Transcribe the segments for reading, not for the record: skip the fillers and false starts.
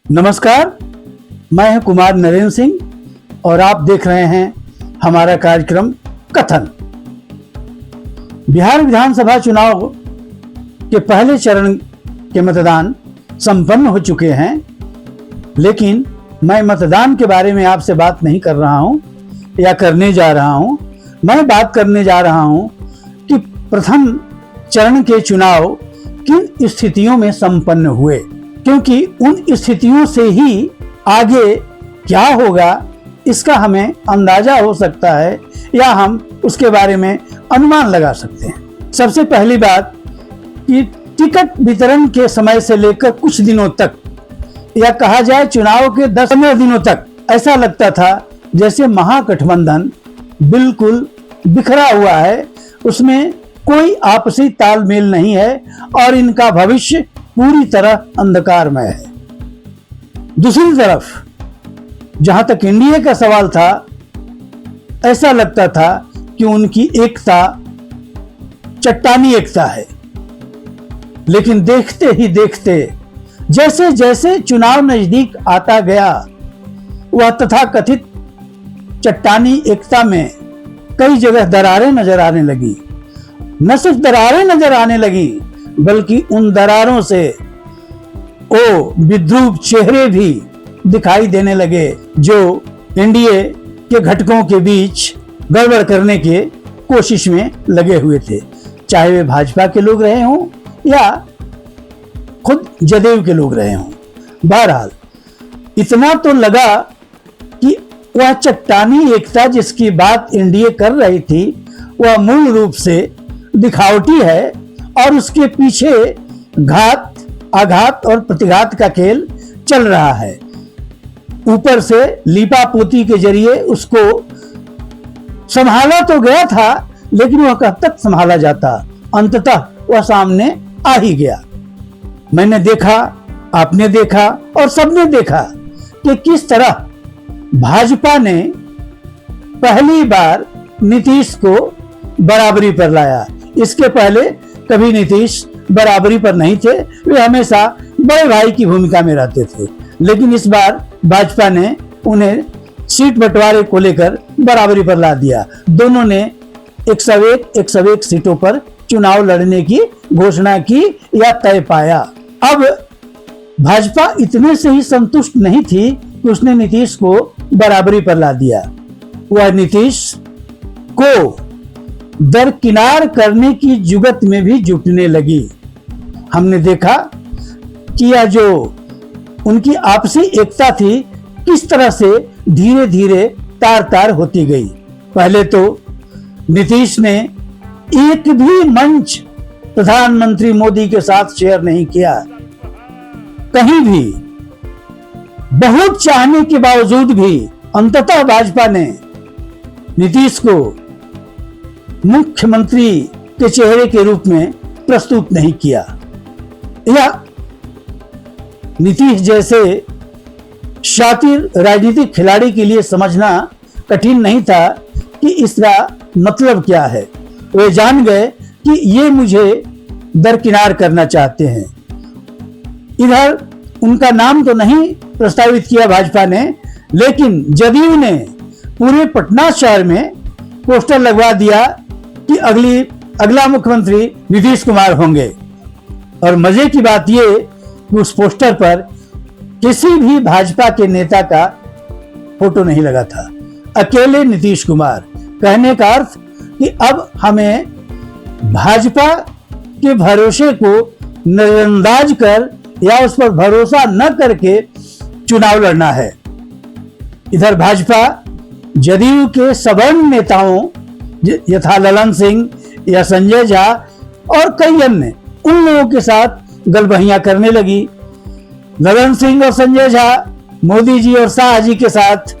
नमस्कार, मैं हूं कुमार नरेंद्र सिंह और आप देख रहे हैं हमारा कार्यक्रम कथन। बिहार विधानसभा चुनाव के पहले चरण के मतदान संपन्न हो चुके हैं, लेकिन मैं मतदान के बारे में आपसे बात नहीं कर रहा हूं या करने जा रहा हूं। मैं बात करने जा रहा हूं कि प्रथम चरण के चुनाव किन स्थितियों में संपन्न हुए, क्योंकि उन स्थितियों से ही आगे क्या होगा इसका हमें अंदाजा हो सकता है या हम उसके बारे में अनुमान लगा सकते हैं। सबसे पहली बात कि टिकट वितरण के समय से लेकर कुछ दिनों तक, या कहा जाए चुनाव के 10-15 दिनों तक, ऐसा लगता था जैसे महागठबंधन बिल्कुल बिखरा हुआ है, उसमें कोई आपसी तालमेल नहीं है और इनका भविष्य पूरी तरह अंधकारमय है। दूसरी तरफ जहां तक एनडीए का सवाल था, ऐसा लगता था कि उनकी एकता चट्टानी एकता है, लेकिन देखते ही देखते जैसे जैसे चुनाव नजदीक आता गया, वह तथाकथित चट्टानी एकता में कई जगह दरारें नजर आने लगी। न सिर्फ दरारें नजर आने लगी, बल्कि उन दरारों से वो विद्रूप चेहरे भी दिखाई देने लगे जो एनडीए के घटकों के बीच गड़बड़ करने के कोशिश में लगे हुए थे, चाहे वे भाजपा के लोग रहे हों या खुद जदयू के लोग रहे हों। बहरहाल इतना तो लगा कि वह चट्टानी एकता जिसकी बात एनडीए कर रही थी, वह मूल रूप से दिखावटी है और उसके पीछे घात, आघात और प्रतिघात का खेल चल रहा है। ऊपर से लीपापोती के जरिए उसको संभाला तो गया था, लेकिन वह कब तक संभाला जाता, अंततः वह सामने आ ही गया। मैंने देखा, आपने देखा और सबने देखा कि किस तरह भाजपा ने पहली बार नीतीश को बराबरी पर लाया। इसके पहले कभी नीतीश बराबरी पर नहीं थे, वे हमेशा बड़े भाई की भूमिका में रहते थे, लेकिन इस बार भाजपा ने उन्हें सीट बंटवारे को लेकर बराबरी पर ला दिया। दोनों ने 101 सीटों पर चुनाव लड़ने की घोषणा की या तय पाया। अब भाजपा इतने से ही संतुष्ट नहीं थी कि उसने नीतीश को बराबरी पर ला दिया, वह नीतीश को दरकिनार करने की जुगत में भी जुटने लगी। हमने देखा कि यह जो उनकी आपसी एकता थी, किस तरह से धीरे धीरे तार तार होती गई। पहले तो नीतीश ने एक भी मंच प्रधानमंत्री मोदी के साथ शेयर नहीं किया, कहीं भी। बहुत चाहने के बावजूद भी अंततः भाजपा ने नीतीश को मुख्यमंत्री के चेहरे के रूप में प्रस्तुत नहीं किया। या नीतीश जैसे शातिर राजनीतिक खिलाड़ी के लिए समझना कठिन नहीं था कि इसका मतलब क्या है। वे जान गए कि ये मुझे दरकिनार करना चाहते हैं। इधर उनका नाम तो नहीं प्रस्तावित किया भाजपा ने, लेकिन जदयू ने पूरे पटना शहर में पोस्टर लगवा दिया कि अगला मुख्यमंत्री नीतीश कुमार होंगे। और मजे की बात ये कि उस पोस्टर पर किसी भी भाजपा के नेता का फोटो नहीं लगा था, अकेले नीतीश कुमार। कहने का अर्थ कि अब हमें भाजपा के भरोसे को नजरअंदाज कर या उस पर भरोसा न करके चुनाव लड़ना है। इधर भाजपा जदयू के सवर्ण नेताओं यथा ललन सिंह या संजय झा और कई अन्य, उन लोगों के साथ गलबहियां करने लगी। ललन सिंह और संजय झा मोदी जी और शाह जी के साथ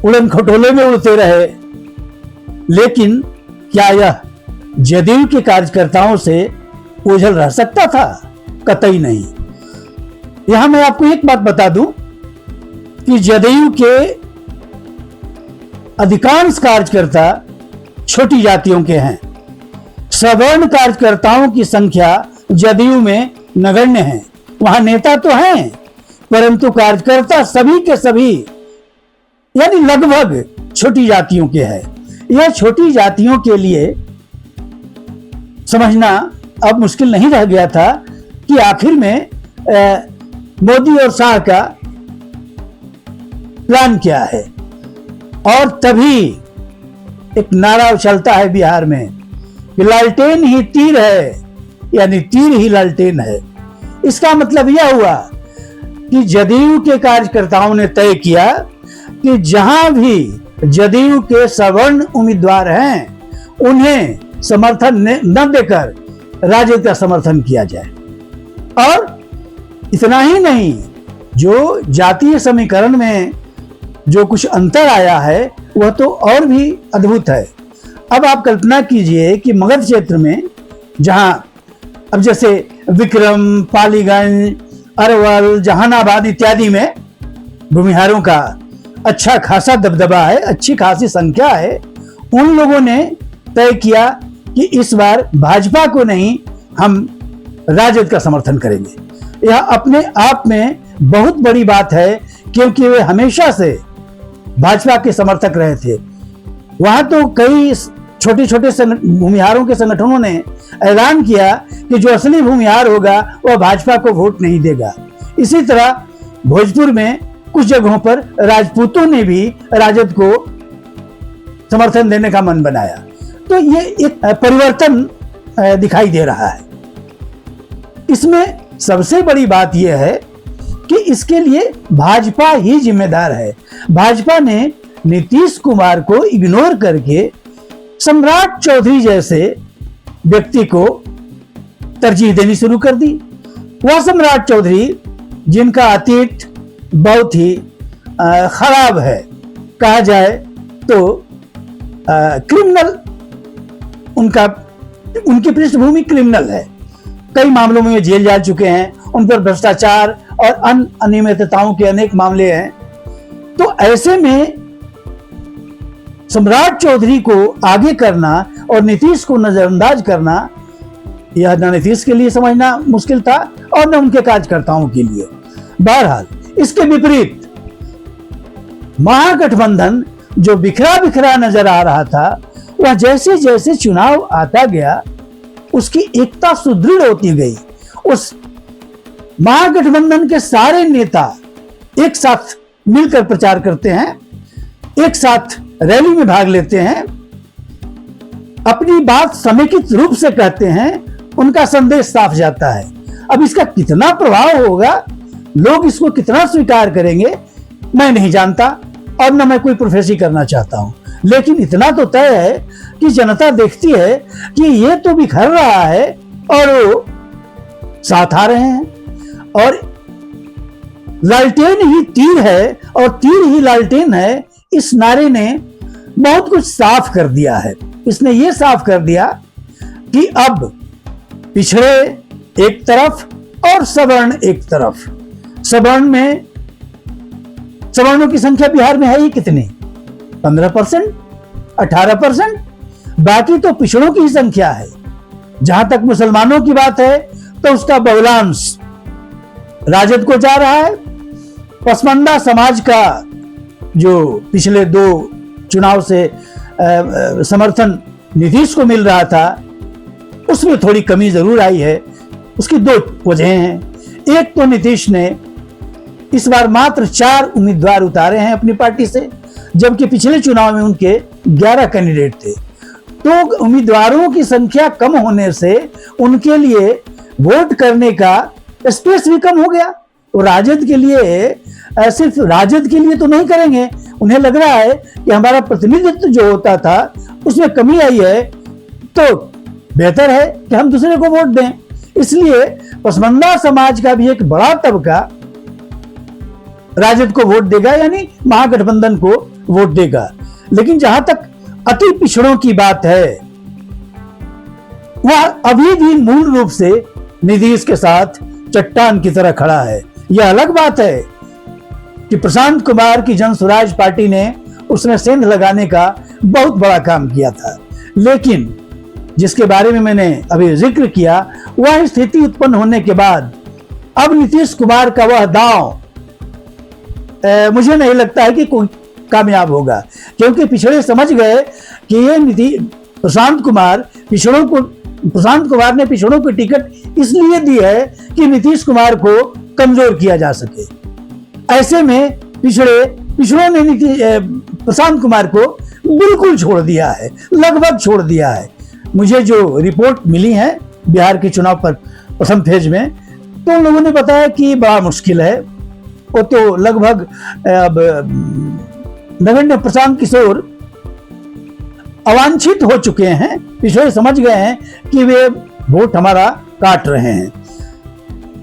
उड़न खटोले में उड़ते रहे, लेकिन क्या यह जदयू के कार्यकर्ताओं से ओझल रह सकता था? कतई नहीं। यहां मैं आपको एक बात बता दूं कि जदयू के अधिकांश कार्यकर्ता छोटी जातियों के हैं। सवर्ण कार्यकर्ताओं की संख्या जदयू में नगण्य है। वहां नेता तो हैं, परंतु कार्यकर्ता सभी के सभी यानी लगभग छोटी जातियों के हैं। यह छोटी जातियों के लिए समझना अब मुश्किल नहीं रह गया था कि आखिर में मोदी और शाह का प्लान क्या है। और तभी एक नारा उछलता है बिहार में कि लालटेन ही तीर है, यानी तीर ही लालटेन है। इसका मतलब यह हुआ कि जदयू के कार्यकर्ताओं ने तय किया कि जहां भी जदयू के सवर्ण उम्मीदवार हैं उन्हें समर्थन न देकर राजद का समर्थन किया जाए। और इतना ही नहीं, जो जातीय समीकरण में जो कुछ अंतर आया है वह तो और भी अद्भुत है। अब आप कल्पना कीजिए कि मगध क्षेत्र में जहां अब जैसे विक्रम, पालीगंज, अरवल, जहानाबाद इत्यादि में भूमिहारों का अच्छा खासा दबदबा है, अच्छी खासी संख्या है, उन लोगों ने तय किया कि इस बार भाजपा को नहीं, हम राजद का समर्थन करेंगे। यह अपने आप में बहुत बड़ी बात है, क्योंकि वे हमेशा से भाजपा के समर्थक रहे थे। वहां तो कई छोटे छोटे भूमिहारों के संगठनों ने ऐलान किया कि जो असली भूमिहार होगा वह भाजपा को वोट नहीं देगा। इसी तरह भोजपुर में कुछ जगहों पर राजपूतों ने भी राजद को समर्थन देने का मन बनाया। तो ये एक परिवर्तन दिखाई दे रहा है। इसमें सबसे बड़ी बात यह है कि इसके लिए भाजपा ही जिम्मेदार है। भाजपा ने नीतीश कुमार को इग्नोर करके सम्राट चौधरी जैसे व्यक्ति को तरजीह देनी शुरू कर दी। वह सम्राट चौधरी जिनका अतीत बहुत ही खराब है, कहा जाए तो क्रिमिनल, उनकी पृष्ठभूमि क्रिमिनल है। कई मामलों में जेल जा चुके हैं, उन पर भ्रष्टाचार और अन्य अनियमितताओं के अनेक मामले हैं। तो ऐसे में सम्राट चौधरी को आगे करना और नीतीश को नजरअंदाज करना, यह न नीतीश के लिए समझना मुश्किल था और न उनके कार्यकर्ताओं के लिए। बहरहाल इसके विपरीत महागठबंधन जो बिखरा बिखरा नजर आ रहा था, वह जैसे जैसे चुनाव आता गया उसकी एकता सुदृढ़ होती गई। उस महागठबंधन के सारे नेता एक साथ मिलकर प्रचार करते हैं, एक साथ रैली में भाग लेते हैं, अपनी बात समेकित रूप से कहते हैं, उनका संदेश साफ जाता है। अब इसका कितना प्रभाव होगा, लोग इसको कितना स्वीकार करेंगे, मैं नहीं जानता और न मैं कोई प्रोफेसी करना चाहता हूं। लेकिन इतना तो तय है कि जनता देखती है कि ये तो बिखर रहा है और वो साथ आ रहे हैं। और लालटेन ही तीर है और तीर ही लालटेन है, इस नारे ने बहुत कुछ साफ कर दिया है। इसने ये साफ कर दिया कि अब पिछड़े एक तरफ और सवर्ण एक तरफ। सवर्णों की संख्या बिहार में है ही कितनी, 15%, 18%। बाकी तो पिछड़ों की ही संख्या है। जहां तक मुसलमानों की बात है तो उसका बहुलांश राजद को जा रहा है। पसमानदा समाज का जो पिछले 2 चुनाव से समर्थन नीतीश को मिल रहा था, उसमें थोड़ी कमी जरूर आई है। उसकी 2 वजहें हैं। एक तो नीतीश ने इस बार मात्र 4 उम्मीदवार उतारे हैं अपनी पार्टी से, जबकि पिछले चुनाव में उनके 11 कैंडिडेट थे। तो उम्मीदवारों की संख्या कम होने से उनके लिए वोट करने का स्पेस भी कम हो गया। वो राजद के लिए, सिर्फ राजद के लिए तो नहीं करेंगे, उन्हें लग रहा है कि हमारा प्रतिनिधित्व जो होता था उसमें कमी आई है, तो बेहतर है कि हम दूसरे को वोट दें। इसलिए पसमानदा समाज का भी एक बड़ा तबका राजद को वोट देगा, यानी महागठबंधन को वोट देगा। लेकिन जहां तक अति पिछड़ों की बात है, वह अभी भी मूल रूप से नीतीश के साथ चट्टान की तरह खड़ा है। यह अलग बात है कि प्रशांत कुमार की जन स्वराज पार्टी ने उसमें सेंध लगाने का बहुत बड़ा काम किया था, लेकिन जिसके बारे में मैंने अभी जिक्र किया, वह स्थिति उत्पन्न होने के बाद अब नीतीश कुमार का वह दांव मुझे नहीं लगता है कि कोई कामयाब होगा, क्योंकि पिछड़े समझ गए कि ये प्रशांत कुमार ने पिछड़ों को टिकट इसलिए दी है कि नीतीश कुमार को कमजोर किया जा सके। ऐसे में पिछड़ों ने प्रशांत कुमार को बिल्कुल छोड़ दिया है, लगभग छोड़ दिया है। मुझे जो रिपोर्ट मिली है बिहार के चुनाव पर प्रथम फेज में, तो उन लोगों ने बताया कि बड़ा मुश्किल है। वो तो लगभग अब नगेंद्र प्रशांत किशोर अवांछित हो चुके हैं, पिछड़े समझ गए हैं कि वे वोट हमारा काट रहे हैं।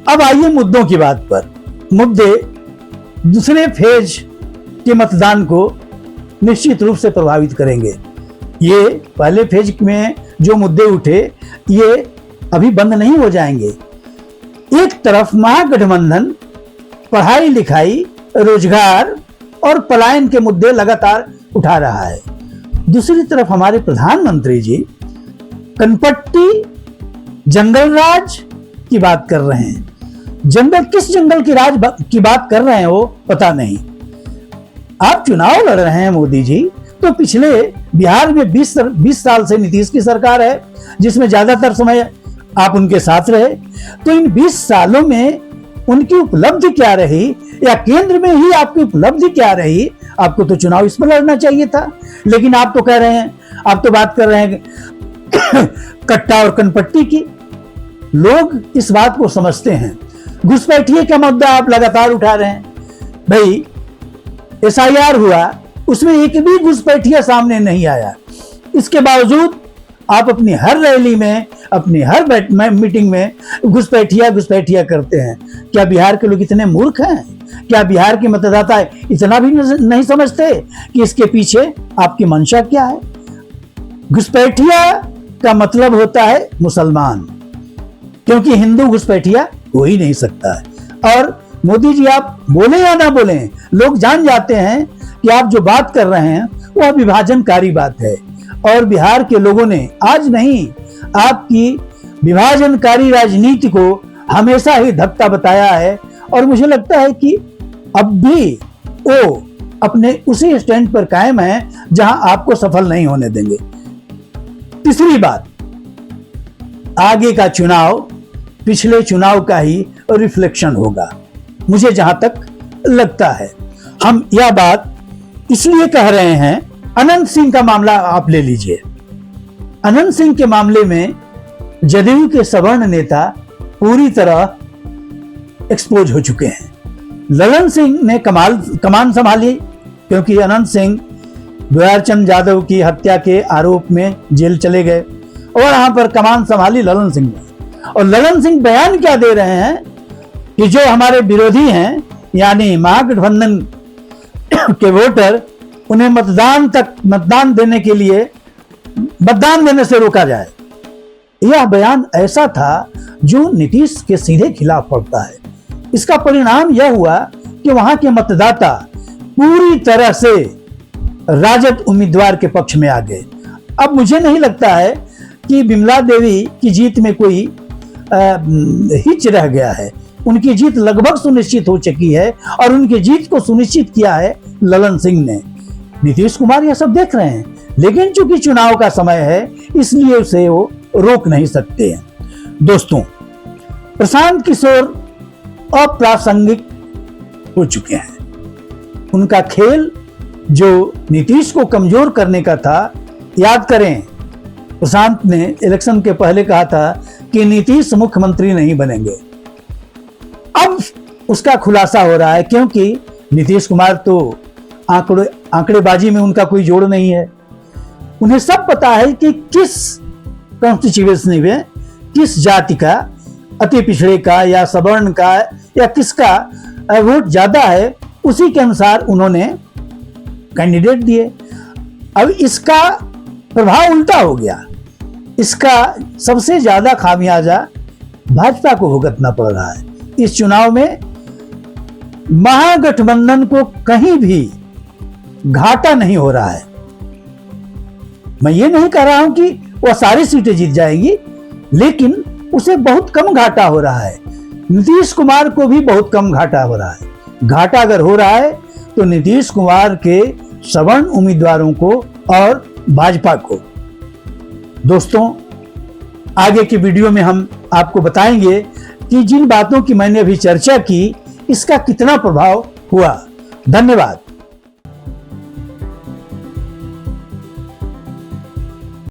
अब आइए मुद्दों की बात पर। मुद्दे दूसरे फेज के मतदान को निश्चित रूप से प्रभावित करेंगे। ये पहले फेज में जो मुद्दे उठे ये अभी बंद नहीं हो जाएंगे। एक तरफ महागठबंधन पढ़ाई लिखाई, रोजगार और पलायन के मुद्दे लगातार उठा रहा है, दूसरी तरफ हमारे प्रधानमंत्री जी कनपट्टी जंगल राज की बात कर रहे हैं। किस जंगल की राज की बात कर रहे हैं वो पता नहीं। आप चुनाव लड़ रहे हैं मोदी जी, तो पिछले बिहार में 20 साल से नीतीश की सरकार है, जिसमें ज्यादातर समय आप उनके साथ रहे। तो इन 20 सालों में उनकी उपलब्धि क्या रही, या केंद्र में ही आपकी उपलब्धि क्या रही? आपको तो चुनाव इस पर लड़ना चाहिए था। लेकिन आप तो कह रहे हैं, आप तो बात कर रहे हैं कट्टा और कनपट्टी की। लोग इस बात को समझते हैं। घुसपैठिए का मुद्दा आप लगातार उठा रहे हैं। भाई SIR हुआ, उसमें एक भी घुसपैठिया सामने नहीं आया। इसके बावजूद आप अपनी हर रैली में, अपनी हर मीटिंग में घुसपैठिया करते हैं। क्या बिहार के लोग इतने मूर्ख हैं? क्या बिहार के मतदाता इतना भी नहीं समझते कि इसके पीछे आपकी मंशा क्या है? घुसपैठिया का मतलब होता है मुसलमान, क्योंकि हिंदू घुसपैठिया हो ही नहीं सकता है। और मोदी जी आप बोले या ना बोले, लोग जान जाते हैं कि आप जो बात कर रहे हैं वह विभाजनकारी बात है। और बिहार के लोगों ने आज नहीं, आपकी विभाजनकारी राजनीति को हमेशा ही धक्का बताया है। और मुझे लगता है कि अब भी वो अपने उसी स्टैंड पर कायम है जहां आपको सफल नहीं होने देंगे। तीसरी बात, आगे का चुनाव पिछले चुनाव का ही रिफ्लेक्शन होगा, मुझे जहां तक लगता है। हम यह बात इसलिए कह रहे हैं, अनंत सिंह का मामला आप ले लीजिए। अनंत सिंह के मामले में जदयू के सवर्ण नेता पूरी तरह एक्सपोज हो चुके हैं। ललन सिंह ने कमान संभाली, क्योंकि अनंत सिंह दुलारचंद यादव की हत्या के आरोप में जेल चले गए और वहां पर कमान संभाली ललन सिंह ने। और ललन सिंह बयान क्या दे रहे हैं कि जो हमारे विरोधी हैं, यानी महागठबंधन के वोटर, उन्हें मतदान देने से रोका जाए। यह बयान ऐसा था जो नीतीश के सीधे खिलाफ पड़ता है। इसका परिणाम यह हुआ कि वहां के मतदाता पूरी तरह से राजद उम्मीदवार के पक्ष में आ गए। अब मुझे नहीं लगता है कि बिमला देवी की जीत में कोई हिच रह गया है। उनकी जीत लगभग सुनिश्चित हो चुकी है और उनकी जीत को सुनिश्चित किया है ललन सिंह ने। नीतीश कुमार यह सब देख रहे हैं, लेकिन चूंकि चुनाव का समय है इसलिए उसे वो रोक नहीं सकते हैं। दोस्तों, प्रशांत किशोर अप्रासंगिक हो चुके हैं। उनका खेल जो नीतीश को कमजोर करने का था, याद करें प्रशांत ने इलेक्शन के पहले कहा था कि नीतीश मुख्यमंत्री नहीं बनेंगे। अब उसका खुलासा हो रहा है, क्योंकि नीतीश कुमार तो आंकड़ेबाजी में उनका कोई जोड़ नहीं है। उन्हें सब पता है कि किस कॉन्स्टिट्यूएंसी में किस जाति का, अति पिछड़े का या सवर्ण का या किसका वोट ज्यादा है, उसी के अनुसार उन्होंने कैंडिडेट दिए। अब इसका प्रभाव उल्टा हो गया। इसका सबसे ज्यादा खामियाजा भाजपा को भुगतना पड़ रहा है। इस चुनाव में महागठबंधन को कहीं भी घाटा नहीं हो रहा है। मैं ये नहीं कह रहा हूं कि वह सारी सीटें जीत जाएगी, लेकिन उसे बहुत कम घाटा हो रहा है। नीतीश कुमार को भी बहुत कम घाटा हो रहा है। घाटा अगर हो रहा है तो नीतीश कुमार के सवर्ण उम्मीदवारों को और भाजपा को। दोस्तों, आगे की वीडियो में हम आपको बताएंगे कि जिन बातों की मैंने अभी चर्चा की इसका कितना प्रभाव हुआ। धन्यवाद।